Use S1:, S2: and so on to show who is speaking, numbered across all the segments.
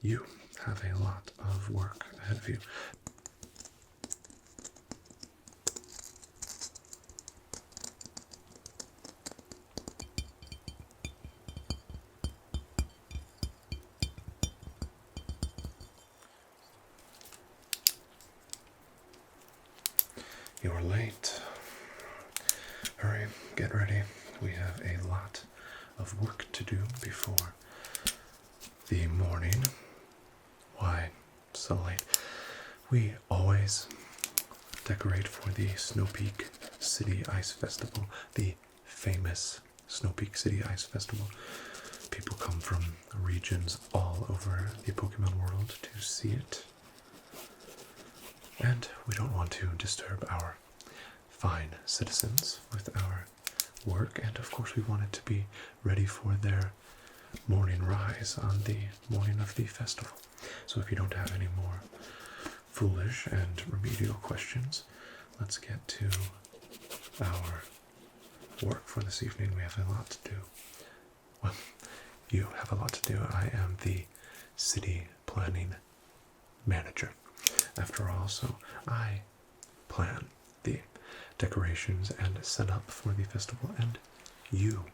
S1: You have a lot of work ahead of you. You're late. Hurry, get ready. We have a lot of work to do before the morning. Why so late? We always decorate for the Snowpeak City Ice Festival, the famous Snowpeak City Ice Festival. People come from regions all over the Pokemon world to see it. And we don't want to disturb our fine citizens with our work, and of course we want it to be ready for their morning rise on the morning of the festival. So if you don't have any more foolish and remedial questions, let's get to our work for this evening. We have a lot to do. Well, you have a lot to do. I am the city planning manager, after all, so I plan the decorations and set up for the festival, and you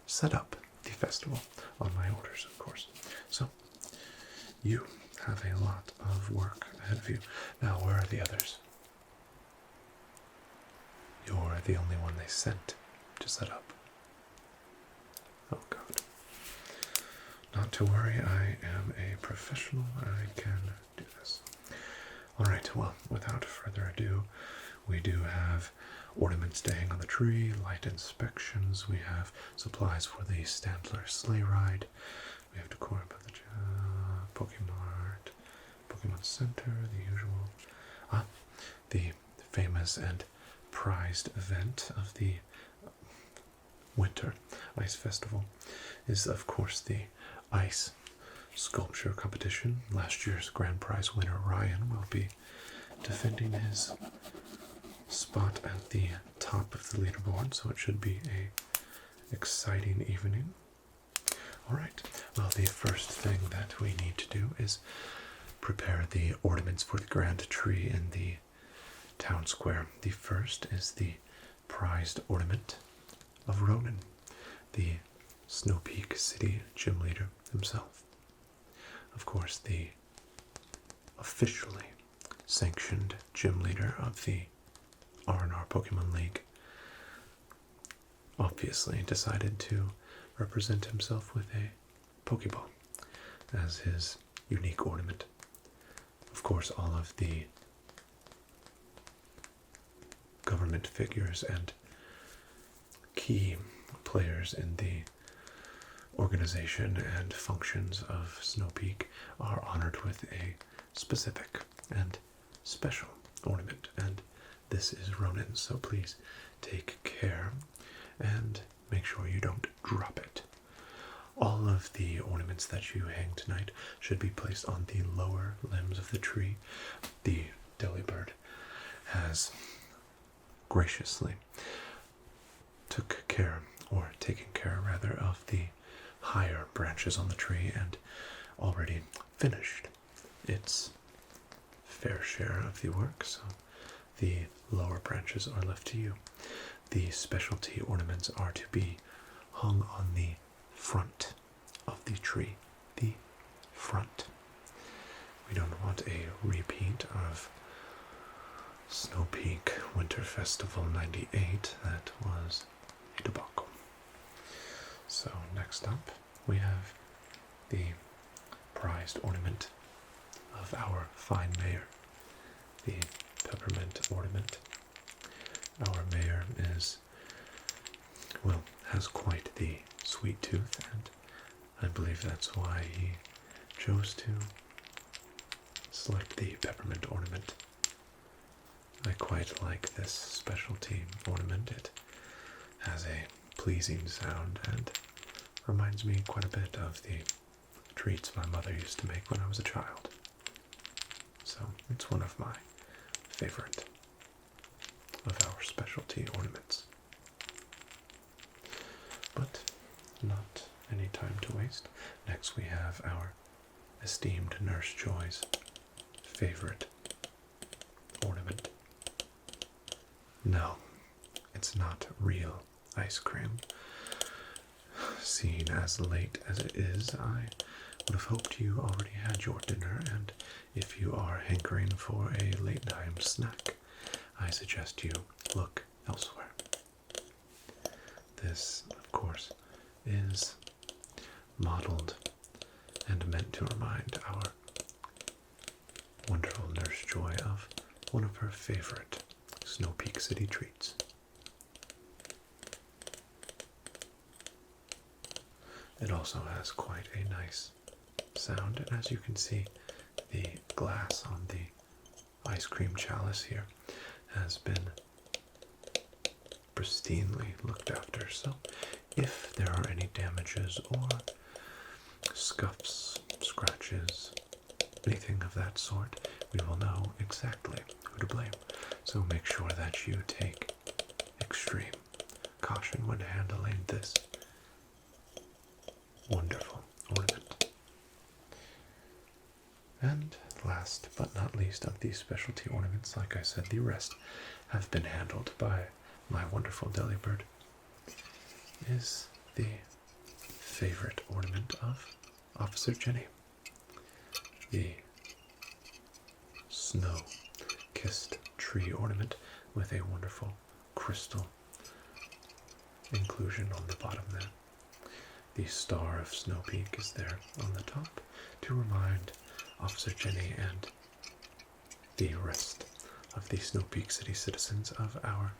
S1: set up the festival on my orders, of course. So you have a lot of work ahead of you. Now, where are the others? You're the only one they sent to set up. Oh God. Not to worry, I am a professional. I can do this. Alright, well, without further ado, we do have ornaments to hang on the tree, light inspections, we have supplies for the Stantler sleigh ride, we have decor about the Pokemon, Pokemon Center, the usual, the famous and prized event of the Winter Ice Festival is, of course, the ice sculpture competition. Last year's grand prize winner Ryan will be defending his spot at the top of the leaderboard, so it should be a exciting evening. Alright, well, the first thing that we need to do is prepare the ornaments for the grand tree in the town square. The first is the prized ornament of Ronan, the Snowpeak City gym leader himself. Of course, the officially sanctioned gym leader of the R&R Pokemon League obviously decided to represent himself with a Pokeball as his unique ornament. Of course, all of the government figures and key players in the organization and functions of Snowpeak are honored with a specific and special ornament, and this is Ronin, so please take care and make sure you don't drop it. All of the ornaments that you hang tonight should be placed on the lower limbs of the tree. The Delibird has graciously taken care rather of the higher branches on the tree and already finished its fair share of the work, so the lower branches are left to you. The specialty ornaments are to be hung on the front of the tree. The front. We don't want a repeat of Snowpeak Winter Festival 98. That was a debacle. So next up, we have the prized ornament of our fine mayor, the peppermint ornament. Our mayor has quite the sweet tooth, and I believe that's why he chose to select the peppermint ornament. I quite like this specialty ornament. It has a pleasing sound and reminds me quite a bit of the treats my mother used to make when I was a child. So it's one of my favorite of our specialty ornaments. But not any time to waste. Next we have our esteemed Nurse Joy's favorite ornament. No, it's not real ice cream. Seeing as late as it is, I would have hoped you already had your dinner, and if you are hankering for a late-time snack, I suggest you look elsewhere. This, of course, is modeled and meant to remind our wonderful Nurse Joy of one of her favorite Snowpeak City treats. It also has quite a nice sound, and as you can see, the glass on the ice cream chalice here has been pristinely looked after, so if there are any damages or scuffs, scratches, anything of that sort, we will know exactly who to blame. So make sure that you take extreme caution when handling this wonderful ornament. And last but not least of these specialty ornaments, like I said, the rest have been handled by my wonderful Delibird, is the favorite ornament of Officer Jenny, the snow-kissed tree ornament with a wonderful crystal inclusion on the bottom there. The Star of Snowpeak is there on the top to remind Officer Jenny and the rest of the Snowpeak City citizens of our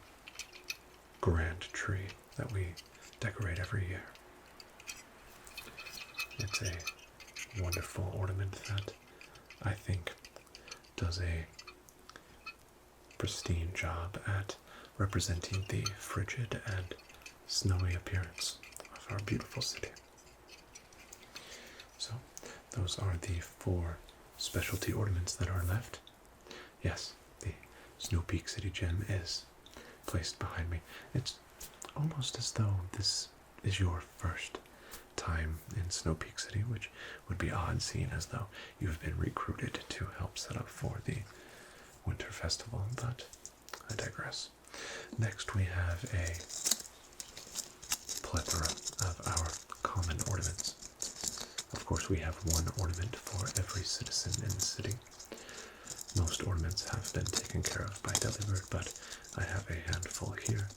S1: grand tree that we decorate every year. It's a wonderful ornament that I think does a pristine job at representing the frigid and snowy appearance of our beautiful city. So, those are the 4 specialty ornaments that are left. Yes, the Snowpeak City gem is placed behind me. It's almost as though this is your first time in Snowpeak City, which would be odd seeing as though you've been recruited to help set up for the Winter Festival, but I digress. Next we have a plethora of our common ornaments. Of course, we have one ornament for every citizen in the city. Most ornaments have been taken care of by Delibird, but I have a handful here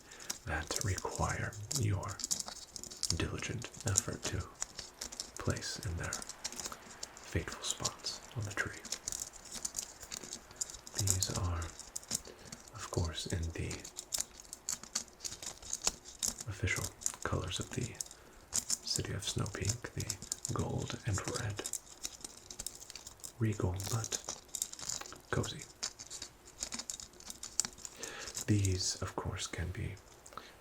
S1: that require your diligent effort to place in their fateful spots on the tree. These are, of course, in the official colors of the city of Snowpeak, the gold and red. Regal, but cozy. These, of course, can be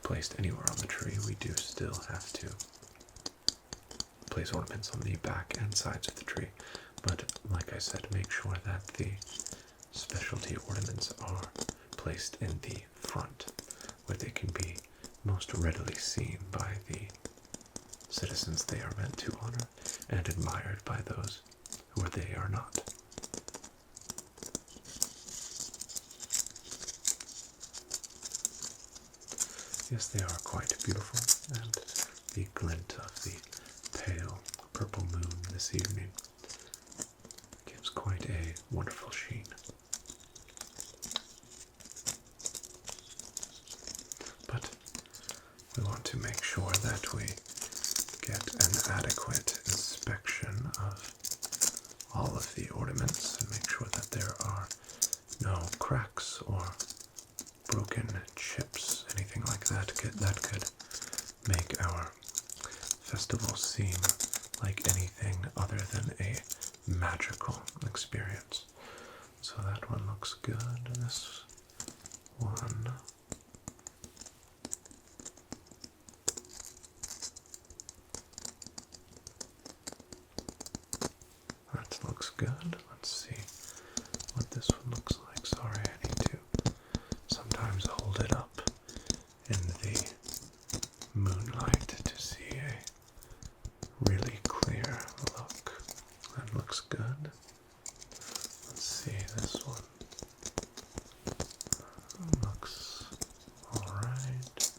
S1: placed anywhere on the tree. We do still have to place ornaments on the back and sides of the tree, but like I said, make sure that the specialty ornaments are placed in the front, where they can be most readily seen by the citizens they are meant to honor and admired by those who they are not. Yes, they are quite beautiful, and the glint of the pale purple moon this evening gives quite a wonderful sheen. But we want to make sure that we get an adequate inspection of all of the ornaments and make sure that there are no cracks or broken chips, anything like that that could make our festival seem like anything other than a magical experience. So that one looks good. This one. That looks good. Let's see what this one looks like. Sorry, I need to sometimes hold it up in the moonlight to see a really clear look. And looks good. Let's see, this one looks alright.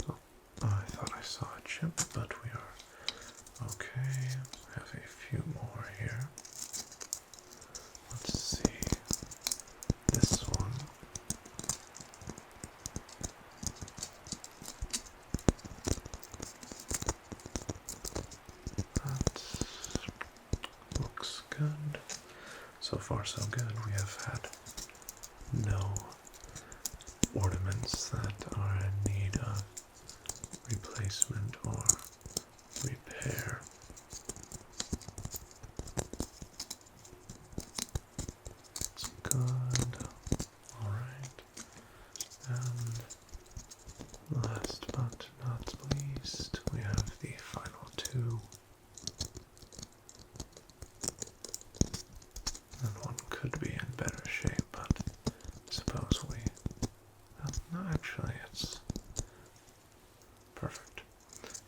S1: Oh, I thought I saw a chip, but we are okay. Have a few more here. Let's see. This one. That looks good. So far so good. We have had no ornaments that are in need of replacement or repair. It's good. Alright. And last but not least, we have the final two. And one could be in better shape, but I suppose we... no, actually, it's perfect.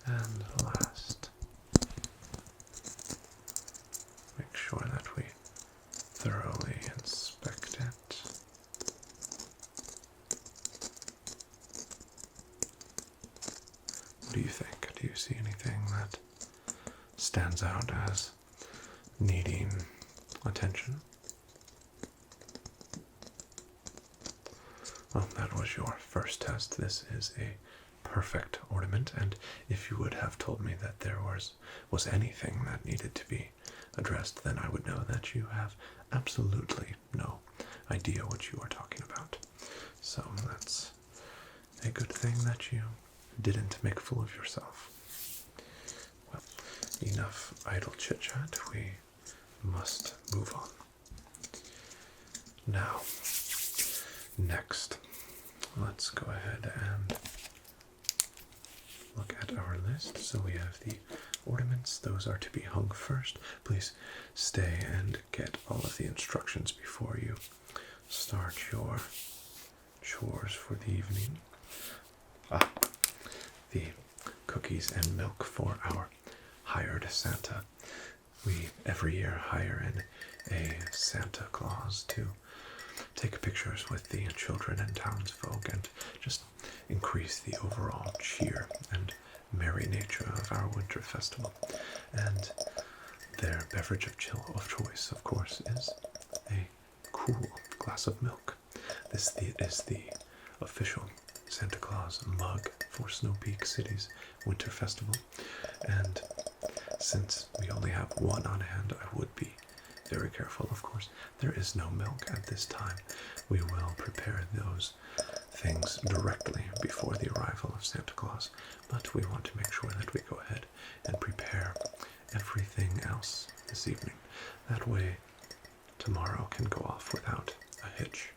S1: And last, make sure that we thoroughly inspect it. What do you think? Do you see anything that stands out as needing attention? Well, that was your first test. This is a perfect ornament, and if you would have told me that there was anything that needed to be addressed, then I would know that you have absolutely no idea what you are talking about. So that's a good thing that you didn't make a fool of yourself. Well, enough idle chit-chat. We must move on. Now, next, let's go ahead and look at our list. So we have the ornaments. Those are to be hung first. Please stay and get all of the instructions before you start your chores for the evening. The cookies and milk for our hired Santa. We every year hire in a Santa Claus to take pictures with the children and townsfolk and just increase the overall cheer and merry nature of our winter festival. And their beverage of choice, of course, is a cool glass of milk. This is the official Santa Claus mug for Snowpeak City's winter festival. And since we only have one on hand, I would be very careful, of course. There is no milk at this time. We will prepare those things directly before the arrival of Santa Claus, but we want to make sure that we go ahead and prepare everything else this evening. That way, tomorrow can go off without a hitch.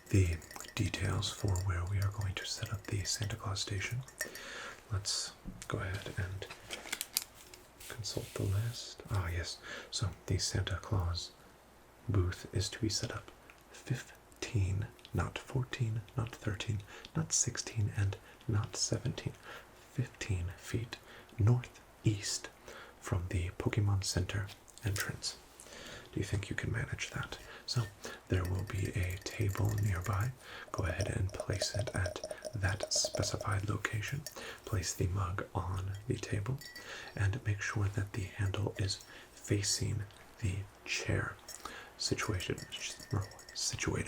S1: The details for where we are going to set up the Santa Claus station. Let's go ahead and consult the list. Ah, yes. So the Santa Claus booth is to be set up 15, not 14, not 13, not 16, and not 17. 15 feet northeast from the Pokémon Center entrance. Do you think you can manage that? So there will be a table nearby. Go ahead and place it at that specified location. Place the mug on the table and make sure that the handle is facing the chair situated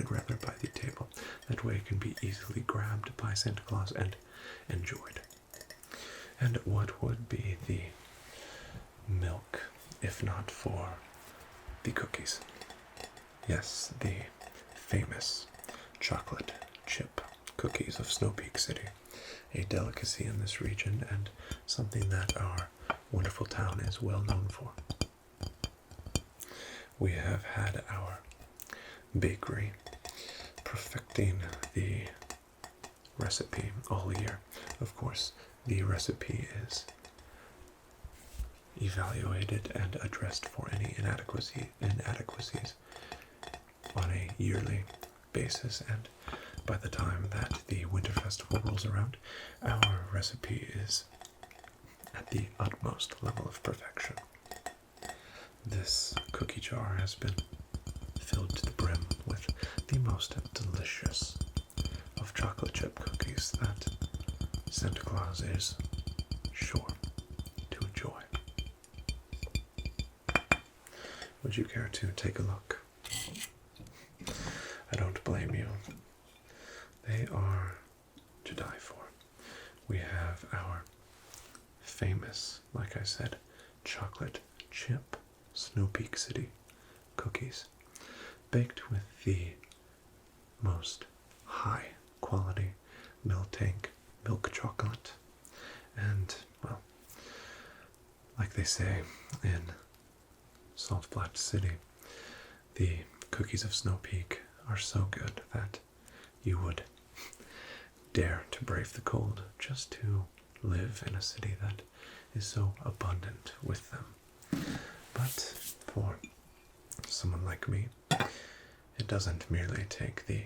S1: rather by the table. That way it can be easily grabbed by Santa Claus and enjoyed. And what would be the milk if not for the cookies? Yes, the famous chocolate chip cookies of Snowpeak City, a delicacy in this region and something that our wonderful town is well known for. We have had our bakery perfecting the recipe all year. Of course, the recipe is evaluated and addressed for any inadequacies on a yearly basis, and by the time that the Winter Festival rolls around, our recipe is at the utmost level of perfection. This cookie jar has been filled to the brim with the most delicious of chocolate chip cookies that Santa Claus is sure to enjoy. Would you care to take a look? I don't blame you. They are to die for. We have our famous, like I said, chocolate chip Snowpeak City cookies, baked with the most high quality milk chocolate. And, well, like they say in Salt Flat City, the cookies of Snowpeak are so good that you would dare to brave the cold just to live in a city that is so abundant with them. But for someone like me, it doesn't merely take the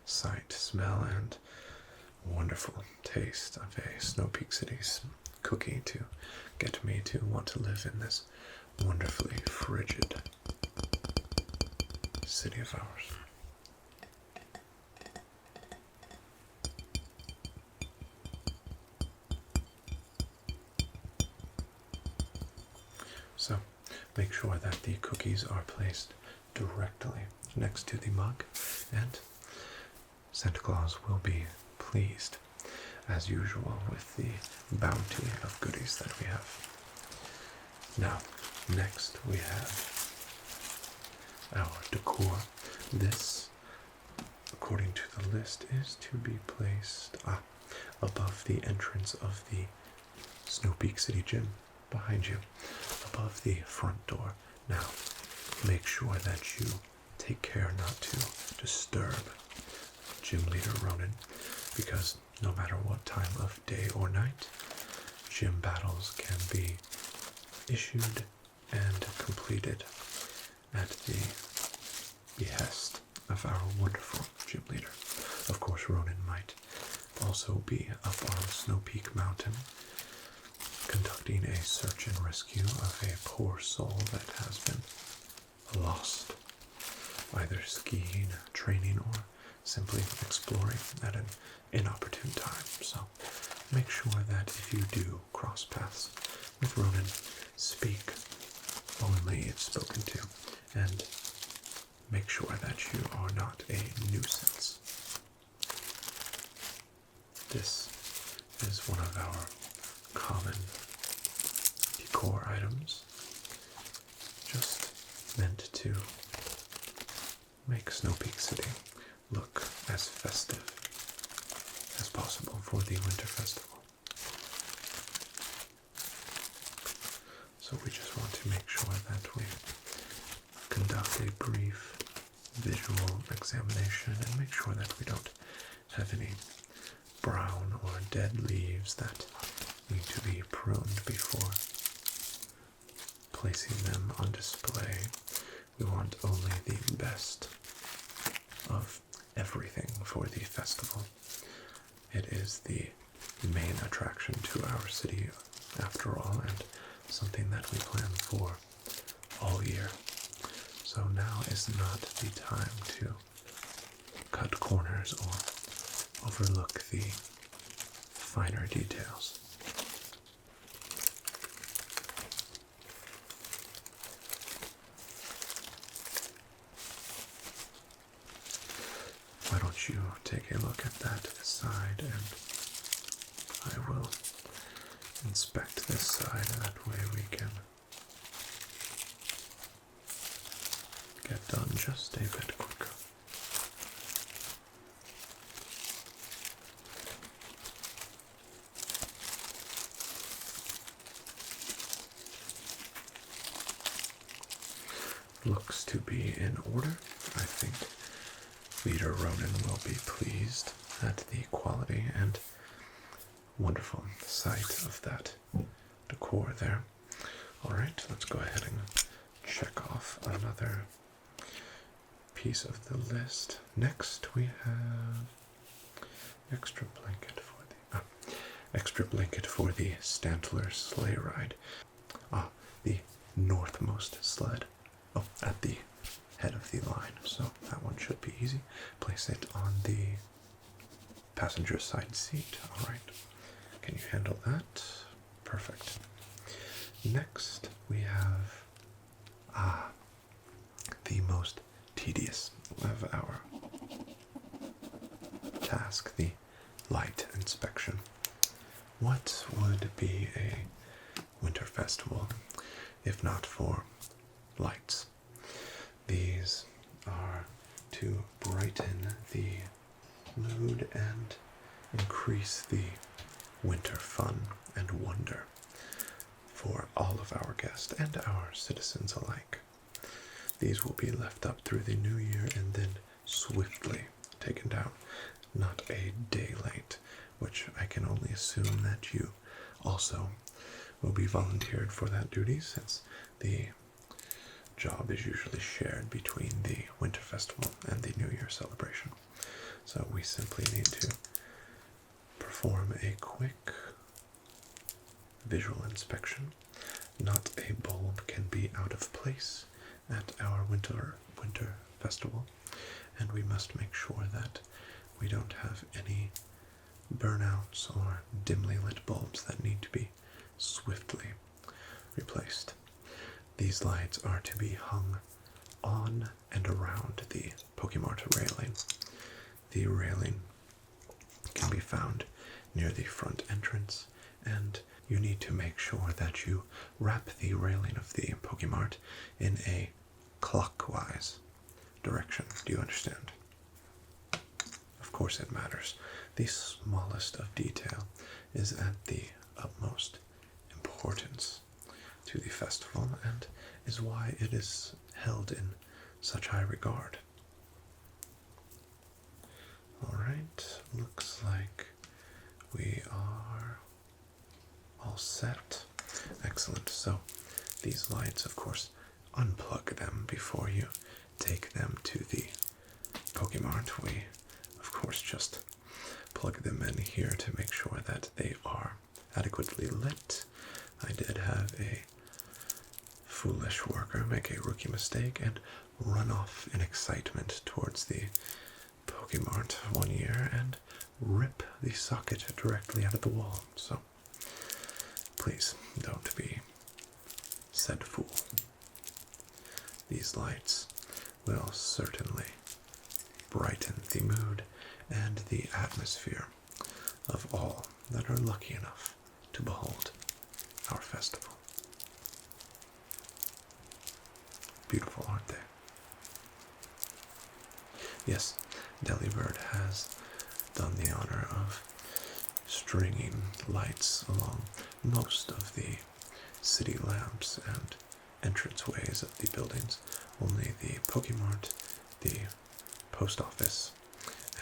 S1: sight, smell, and wonderful taste of a Snowpeak City's cookie to get me to want to live in this wonderfully frigid city of ours. So, make sure that the cookies are placed directly next to the mug, and Santa Claus will be pleased, as usual, with the bounty of goodies that we have. Now, next we have our decor. This, according to the list, is to be placed above the entrance of the Snowpeak City gym behind you, above the front door. Now, make sure that you take care not to disturb Gym Leader Ronan, because no matter what time of day or night, gym battles can be issued and completed at the behest of our wonderful gym leader. Of course, Ronan might also be up on Snowpeak Mountain, conducting a search and rescue of a poor soul that has been lost, either skiing, training, or simply exploring at an inopportune time. So make sure that if you do cross paths with Ronan, speak only if spoken to, and make sure that you are not a nuisance. This is one of our common decor items, just meant to make Snowpeak City look as festive as possible for the Winter Festival. So we just want to make sure that we conduct a brief visual examination and make sure that we don't have any brown or dead leaves that need to be pruned before placing them on display. We want only the best of everything for the festival. It is the main attraction to our city, after all, and something that we plan for all year. So now is not the time to cut corners or overlook the finer details. Why don't you take a look at that side, and I will inspect this side, that way we can get done just a bit quicker. Looks to be in order. I think Leader Ronan will be pleased at the quality and wonderful sight of that decor there. Alright, let's go ahead and check off another piece of the list. Next we have extra blanket for the Stantler sleigh ride. The northmost sled. Oh, at the head of the line, so that one should be easy. Place it on the passenger side seat. All right. Can you handle that? Perfect. Next, we have the most tedious of our task, the light inspection. What would be a winter festival if not for lights? These are to brighten the mood and increase the winter fun and wonder for all of our guests and our citizens alike. These will be left up through the new year and then swiftly taken down, not a day late, which I can only assume that you also will be volunteered for that duty, since the job is usually shared between the Winter Festival and the New Year celebration. So we simply need to perform a quick visual inspection. Not a bulb can be out of place at our winter festival, and we must make sure that we don't have any burnouts or dimly lit bulbs that need to be swiftly replaced. These lights are to be hung on and around the Pokémon railing. The railing can be found near the front entrance, and you need to make sure that you wrap the railing of the Pokémon in a clockwise direction. Do you understand? Of course it matters. The smallest of detail is at the utmost importance to the festival, and is why it is held in such high regard. Alright, looks like we are all set. Excellent. So these lights, of course, unplug them before you take them to the Pokémon. We, of course, just plug them in here to make sure that they are adequately lit. I did have a foolish worker make a rookie mistake and run off in excitement towards the Pokémon one year and rip the socket directly out of the wall. So please don't be said fool. These lights will certainly brighten the mood and the atmosphere of all that are lucky enough to behold our festival. Beautiful, aren't they? Yes, Delibird has done the honor of stringing lights along most of the city lamps and entranceways of the buildings. Only the Pokémon, the post office,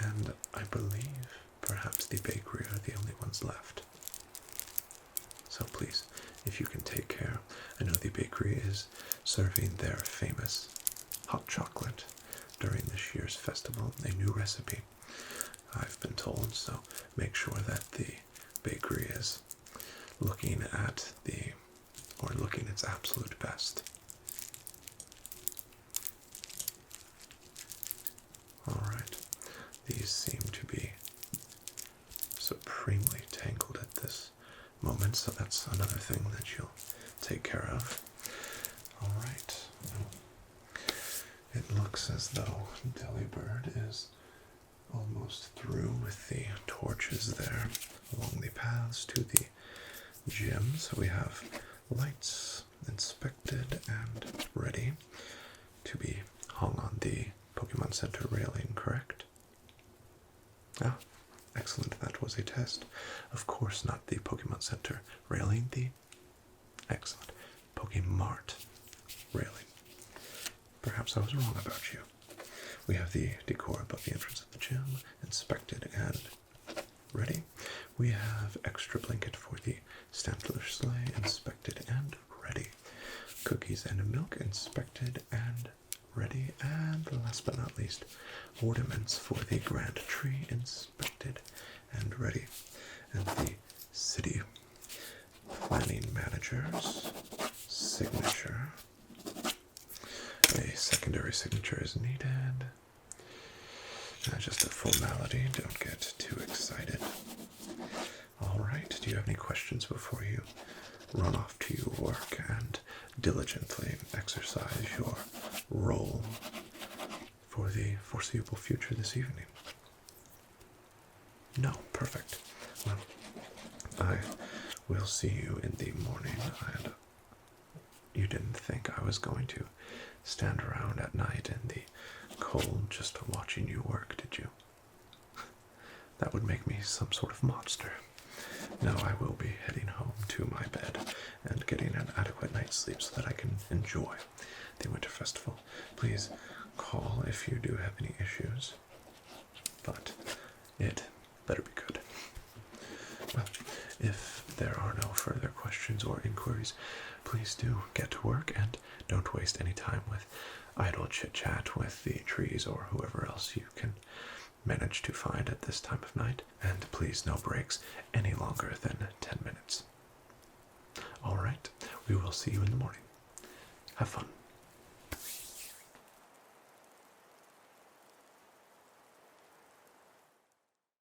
S1: and I believe perhaps the bakery are the only ones left. So please, if you can take care. I know the bakery is serving their famous hot chocolate during this year's festival, a new recipe, I've been told, so make sure that the bakery is looking its absolute best. Alright, these seem to be supremely tangled at this moment, so that's another thing that you'll take care of. Alright, it looks as though Delibird is almost through with the torches there along the paths to the gym. So we have lights inspected and ready to be hung on the Pokemon Center railing, correct? Ah, excellent. That was a test. Of course, not the Pokemon Center railing, the excellent Pokemart railing. Perhaps I was wrong about you. We have the decor above the entrance of the gym inspected and ready. We have extra blanket for the Stantler sleigh inspected and ready. Cookies and milk inspected and ready. And last but not least, ornaments for the grand tree inspected and ready. And the city planning manager's signature. A secondary signature is needed. Just a formality, don't get too excited. Alright, do you have any questions before you run off to your work and diligently exercise your role for the foreseeable future this evening? No, perfect. Well, I will see you in the morning, and you didn't think I was going to stand around at night in the cold just watching you work, did you? That would make me some sort of monster. No, I will be heading home to my bed and getting an adequate night's sleep so that I can enjoy the Winter Festival. Please call if you do have any issues, but it better be good. Well, if there are no further questions or inquiries, please do get to work and don't waste any time with idle chit-chat with the trees or whoever else you can manage to find at this time of night. And please, no breaks any longer than 10 minutes. Alright, we will see you in the morning. Have fun.